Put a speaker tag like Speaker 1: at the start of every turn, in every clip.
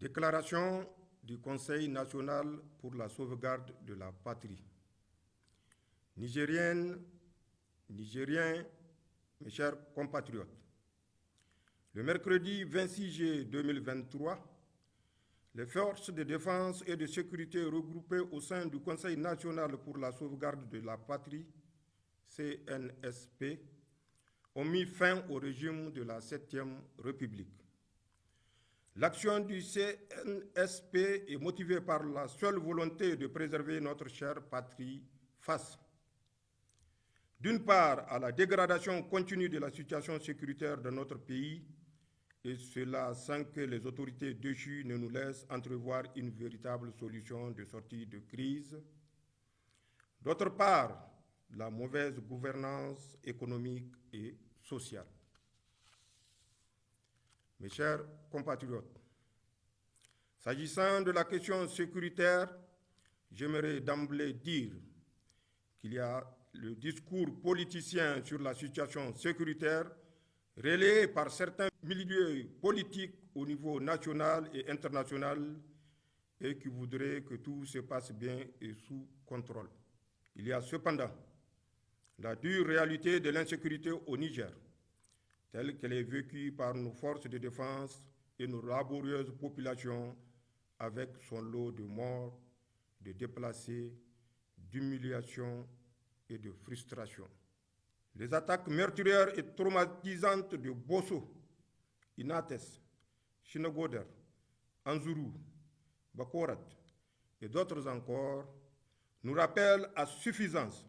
Speaker 1: Déclaration du Conseil national pour la sauvegarde de la patrie. Nigériennes, Nigériens, mes chers compatriotes, le mercredi 26 juillet 2023, les forces de défense et de sécurité regroupées au sein du Conseil national pour la sauvegarde de la patrie, CNSP, ont mis fin au régime de la 7e République. L'action du CNSP est motivée par la seule volonté de préserver notre chère patrie face, d'une part, à la dégradation continue de la situation sécuritaire de notre pays, et cela sans que les autorités déchues ne nous laissent entrevoir une véritable solution de sortie de crise. D'autre part, la mauvaise gouvernance économique et sociale. Mes chers compatriotes, s'agissant de la question sécuritaire, j'aimerais d'emblée dire qu'il y a le discours politicien sur la situation sécuritaire relayé par certains milieux politiques au niveau national et international et qui voudraient que tout se passe bien et sous contrôle. Il y a cependant la dure réalité de l'insécurité au Niger, telle qu'elle est vécue par nos forces de défense et nos laborieuses populations, avec son lot de morts, de déplacés, d'humiliations et de frustration. Les attaques meurtrières et traumatisantes de Bosso, Inates, Chinagoder, Anzuru, Bakorat et d'autres encore nous rappellent à suffisance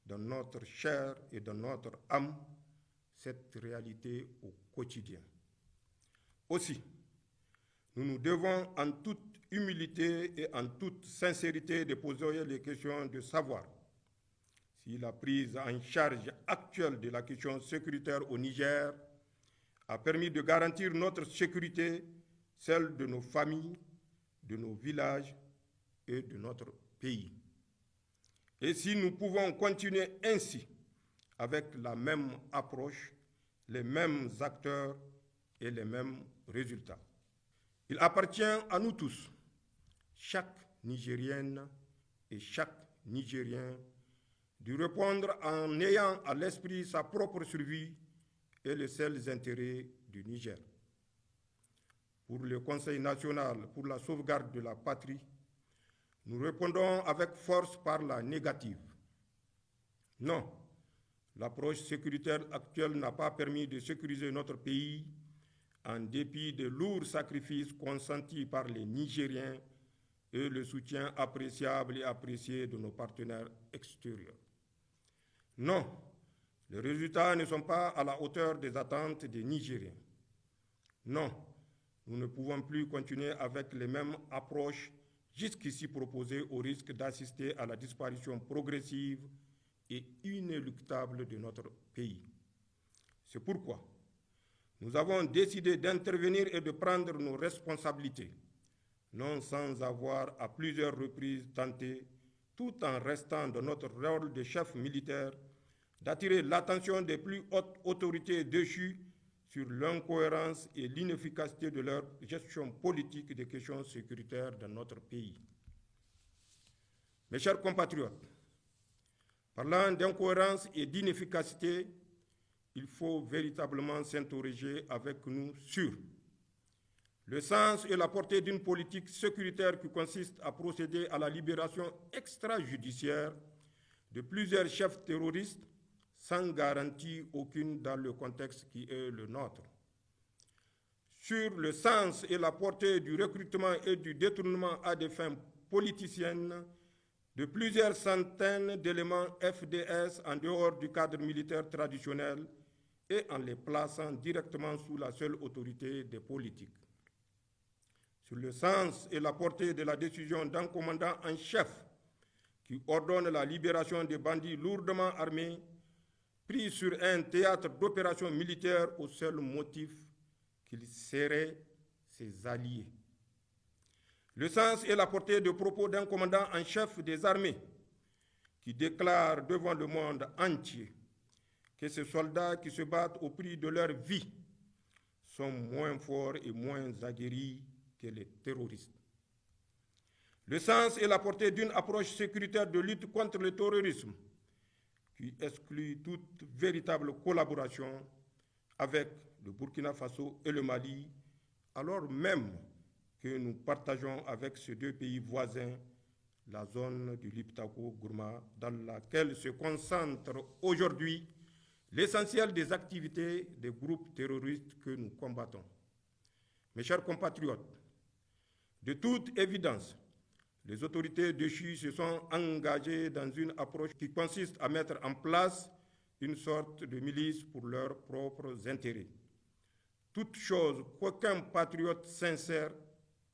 Speaker 1: dans notre chair et dans notre âme cette réalité au quotidien. Aussi, nous nous devons en toute humilité et en toute sincérité de poser les questions de savoir si la prise en charge actuelle de la question sécuritaire au Niger a permis de garantir notre sécurité, celle de nos familles, de nos villages et de notre pays. Et si nous pouvons continuer ainsi, avec la même approche, les mêmes acteurs et les mêmes résultats. Il appartient à nous tous, chaque Nigérienne et chaque Nigérien, de répondre en ayant à l'esprit sa propre survie et les seuls intérêts du Niger. Pour le Conseil national pour la sauvegarde de la patrie, nous répondons avec force par la négative. Non, l'approche sécuritaire actuelle n'a pas permis de sécuriser notre pays en dépit des lourds sacrifices consentis par les Nigériens et le soutien appréciable et apprécié de nos partenaires extérieurs. Non, les résultats ne sont pas à la hauteur des attentes des Nigériens. Non, nous ne pouvons plus continuer avec les mêmes approches jusqu'ici proposées au risque d'assister à la disparition progressive et inéluctable de notre pays. C'est pourquoi nous avons décidé d'intervenir et de prendre nos responsabilités, non sans avoir à plusieurs reprises tenté, tout en restant dans notre rôle de chef militaire, d'attirer l'attention des plus hautes autorités déchues sur l'incohérence et l'inefficacité de leur gestion politique des questions sécuritaires dans notre pays. Mes chers compatriotes, parlant d'incohérence et d'inefficacité, il faut véritablement s'interroger avec nous sur le sens et la portée d'une politique sécuritaire qui consiste à procéder à la libération extrajudiciaire de plusieurs chefs terroristes sans garantie aucune dans le contexte qui est le nôtre. Sur le sens et la portée du recrutement et du détournement à des fins politiciennes de plusieurs centaines d'éléments FDS en dehors du cadre militaire traditionnel et en les plaçant directement sous la seule autorité des politiques. Sur le sens et la portée de la décision d'un commandant en chef qui ordonne la libération des bandits lourdement armés pris sur un théâtre d'opérations militaires au seul motif qu'ils seraient ses alliés. Le sens et la portée de propos d'un commandant en chef des armées qui déclare devant le monde entier que ces soldats qui se battent au prix de leur vie sont moins forts et moins aguerris que les terroristes. Le sens et la portée d'une approche sécuritaire de lutte contre le terrorisme qui exclut toute véritable collaboration avec le Burkina Faso et le Mali, alors même que nous partageons avec ces deux pays voisins la zone du Liptako-Gourma dans laquelle se concentre aujourd'hui l'essentiel des activités des groupes terroristes que nous combattons. Mes chers compatriotes, de toute évidence, les autorités déchues se sont engagées dans une approche qui consiste à mettre en place une sorte de milice pour leurs propres intérêts. Toute chose qu'aucun patriote sincère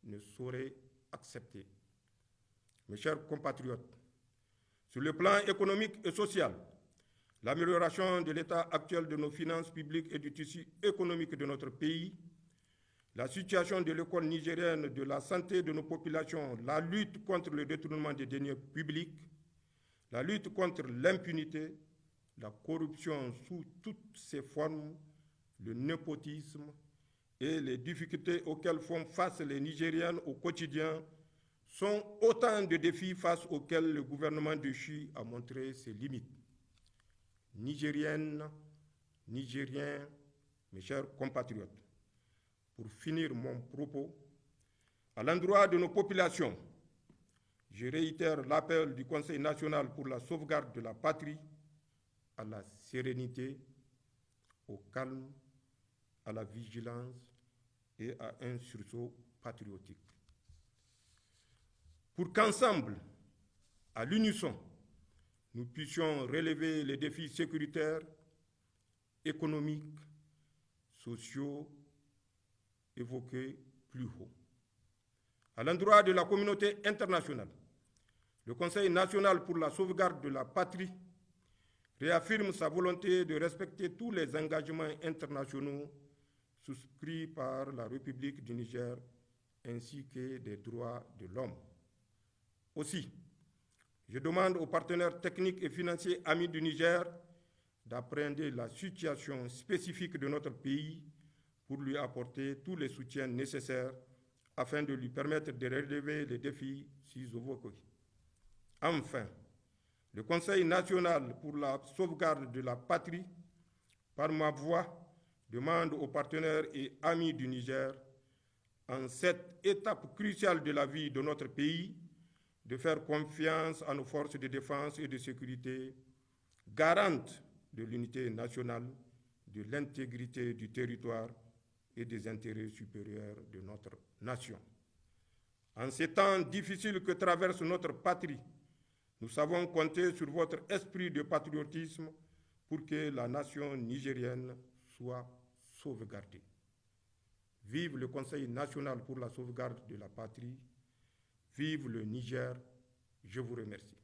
Speaker 1: ne saurait accepter. Mes chers compatriotes, sur le plan économique et social, l'amélioration de l'état actuel de nos finances publiques et du tissu économique de notre pays, la situation de l'école nigérienne, de la santé de nos populations, la lutte contre le détournement des deniers publics, la lutte contre l'impunité, la corruption sous toutes ses formes, le népotisme et les difficultés auxquelles font face les Nigériennes au quotidien sont autant de défis face auxquels le gouvernement déchu a montré ses limites. Nigériennes, Nigériens, mes chers compatriotes, pour finir mon propos, à l'endroit de nos populations, je réitère l'appel du Conseil national pour la sauvegarde de la patrie à la sérénité, au calme, à la vigilance et à un sursaut patriotique. Pour qu'ensemble, à l'unisson, nous puissions relever les défis sécuritaires, économiques, sociaux, évoqués plus haut. À l'endroit de la communauté internationale, le Conseil national pour la sauvegarde de la patrie réaffirme sa volonté de respecter tous les engagements internationaux souscrits par la République du Niger ainsi que des droits de l'homme. Aussi, je demande aux partenaires techniques et financiers amis du Niger d'appréhender la situation spécifique de notre pays pour lui apporter tous les soutiens nécessaires afin de lui permettre de relever les défis ci-évoqués. Enfin, le Conseil national pour la sauvegarde de la patrie, par ma voix, demande aux partenaires et amis du Niger, en cette étape cruciale de la vie de notre pays, de faire confiance à nos forces de défense et de sécurité, garantes de l'unité nationale, de l'intégrité du territoire et des intérêts supérieurs de notre nation. En ces temps difficiles que traverse notre patrie, nous savons compter sur votre esprit de patriotisme pour que la nation nigérienne soit sauvegardée. Vive le Conseil national pour la sauvegarde de la patrie. Vive le Niger. Je vous remercie.